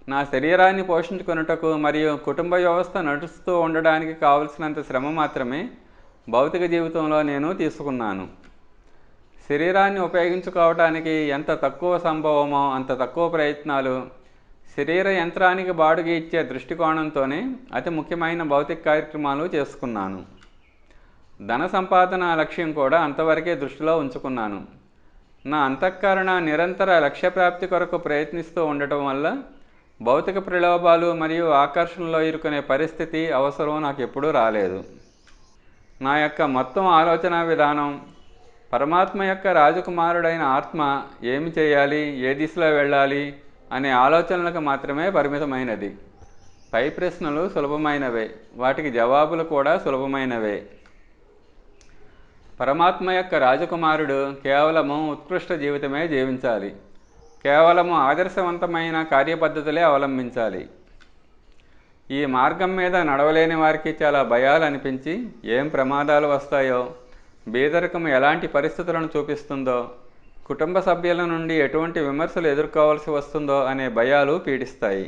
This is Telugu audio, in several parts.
నా శరీరాన్ని పోషించుకొనుటకు మరియు కుటుంబ వ్యవస్థ నడుస్తూ ఉండడానికి కావలసినంత శ్రమ మాత్రమే భౌతిక జీవితంలో నేను తీసుకున్నాను. శరీరాన్ని ఉపయోగించుకోవటానికి ఎంత తక్కువ సంభవమో అంత తక్కువ ప్రయత్నాలు, శరీర యంత్రానికి బాడుగ ఇచ్చే దృష్టికోణంతోనే అతి ముఖ్యమైన భౌతిక కార్యక్రమాలు చేసుకున్నాను. ధన సంపాదన లక్ష్యం కూడా అంతవరకే దృష్టిలో ఉంచుకున్నాను. నా అంతఃకరణ నిరంతర లక్ష్యప్రాప్తి కొరకు ప్రయత్నిస్తూ ఉండటం వల్ల భౌతిక ప్రలోభాలు మరియు ఆకర్షణలో ఇరుకునే పరిస్థితి, అవసరం నాకు ఎప్పుడూ రాలేదు. నా యొక్క మొత్తం ఆలోచన విధానం పరమాత్మ యొక్క రాజకుమారుడైన ఆత్మ ఏమి చేయాలి, ఏ దిశలో వెళ్ళాలి అనే ఆలోచనలకు మాత్రమే పరిమితమైనది. పై ప్రశ్నలు సులభమైనవే, వాటికి జవాబులు కూడా సులభమైనవే. పరమాత్మ యొక్క రాజకుమారుడు కేవలము ఉత్కృష్ట జీవితమే జీవించాలి, కేవలము ఆదర్శవంతమైన కార్యపద్ధతులే అవలంబించాలి. ఈ మార్గం మీద నడవలేని వారికి చాలా భయాలు అనిపించి ఏం ప్రమాదాలు వస్తాయో, బేదరికం ఎలాంటి పరిస్థితులను చూపిస్తుందో, కుటుంబ సభ్యుల నుండి ఎటువంటి విమర్శలు ఎదుర్కోవాల్సి వస్తుందో అనే భయాలు పీడిస్తాయి.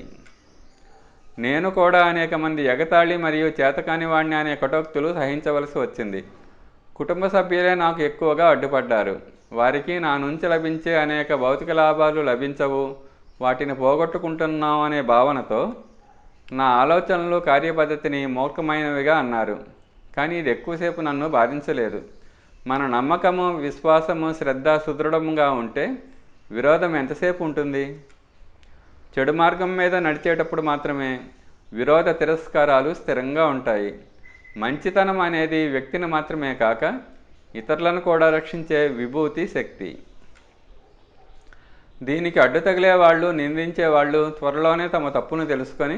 నేను కూడా అనేక మంది ఎగతాళి మరియు చేతకాని వాడిని అనే కటోక్తులు సహించవలసి వచ్చింది. కుటుంబ సభ్యులే నాకు ఎక్కువగా అడ్డుపడ్డారు. వారికి నా నుంచి లభించే అనేక భౌతిక లాభాలు లభించవు, వాటిని పోగొట్టుకుంటున్నాం అనే భావనతో నా ఆలోచనలు, కార్యపద్ధతిని మూర్ఖమైనవిగా అన్నారు. కానీ ఇది ఎక్కువసేపు నన్ను బాధించలేదు. మన నమ్మకము, విశ్వాసము, శ్రద్ధ సుదృఢంగా ఉంటే విరోధం ఎంతసేపు ఉంటుంది? చెడు మార్గం మీద నడిచేటప్పుడు మాత్రమే విరోధ తిరస్కారాలు స్థిరంగా ఉంటాయి. మంచితనం అనేది వ్యక్తిని మాత్రమే కాక ఇతరులను కూడా రక్షించే విభూతి శక్తి. దీనికి అడ్డు తగిలే వాళ్ళు, నిందించేవాళ్ళు త్వరలోనే తమ తప్పును తెలుసుకొని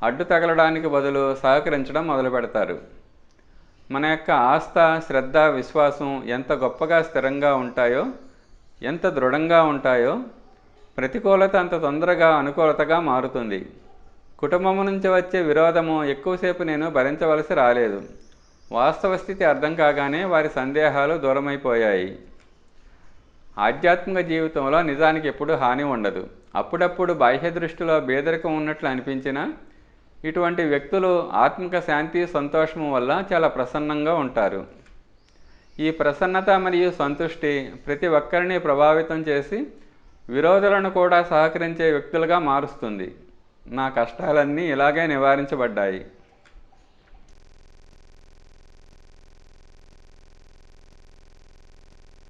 అడ్డు తగలడానికి బదులు సహకరించడం మొదలు పెడతారు. మన యొక్క ఆస్థ, శ్రద్ధ, విశ్వాసం ఎంత గొప్పగా స్థిరంగా ఉంటాయో, ఎంత దృఢంగా ఉంటాయో, ప్రతికూలత అంత తొందరగా అనుకూలతగా మారుతుంది. కుటుంబం నుంచి వచ్చే విరోధము ఎక్కువసేపు నేను భరించవలసి రాలేదు. వాస్తవ స్థితి అర్థం కాగానే వారి సందేహాలు దూరమైపోయాయి. ఆధ్యాత్మిక జీవితంలో నిజానికి ఎప్పుడూ హాని ఉండదు. అప్పుడప్పుడు బాహ్య దృష్టిలో బేదరికం ఉన్నట్లు అనిపించినా ఇటువంటి వ్యక్తులు ఆత్మిక శాంతి, సంతోషము వల్ల చాలా ప్రసన్నంగా ఉంటారు. ఈ ప్రసన్నత మరియు సంతుష్టి ప్రతి ఒక్కరిని ప్రభావితం చేసి విరోధులను కూడా సహకరించే వ్యక్తులుగా మారుస్తుంది. నా కష్టాలన్నీ ఇలాగే నివారించబడ్డాయి.